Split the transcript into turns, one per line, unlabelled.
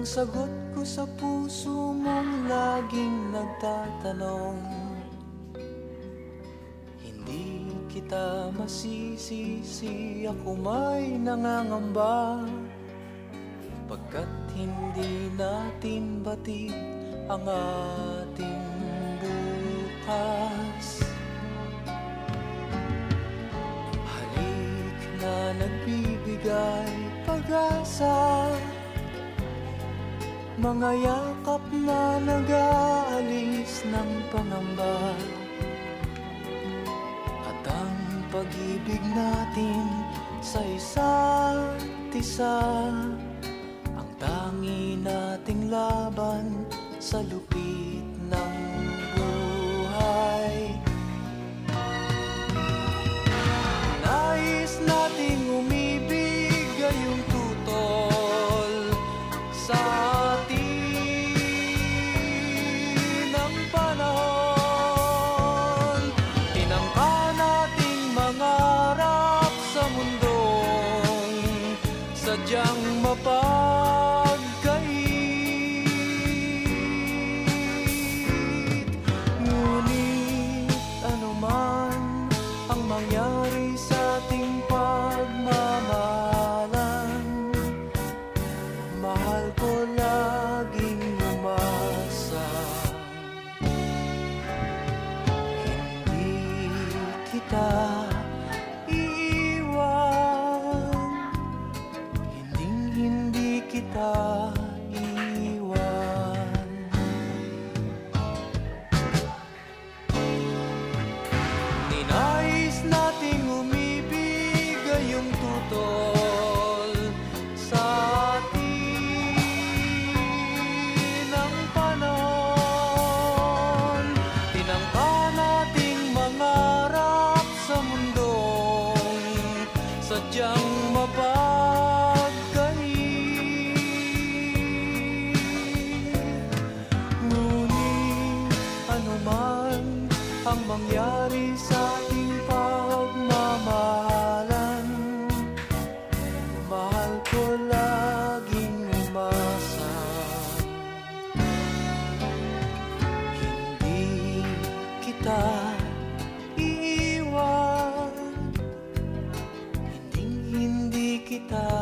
Ang sagot ko sa puso mong laging nagtatanong, hindi kita masisisi, ako may nangangamba, pagkat hindi natin batid ang ating bukas. Halik na nagbibigay pag-asa, mga yakap na nag-aalis ng pangamba, at ang pag-ibig natin sa isa't isa, ang tangi nating laban sa lupit ng buhay. Nais nating umibig gayong tutol sa atin ang panahon. Tinangka nating mangarap sa mundong sadyang mapagkait. Ngunit anuman ang mangyari sa ating pagmamahalan, mahal ko laging umasa. Hindi kita iiwan, hindi kita iiwan. Ninais nating umibig gayong tutol sa atin ang panahon. Tinangka nating mangarap sa mundong sadyang mapagkait. Ngunit anuman ang mangyari sa ating pagmamahalan, mahal ko laging umasa. Hindi kita iiwan, hindi kita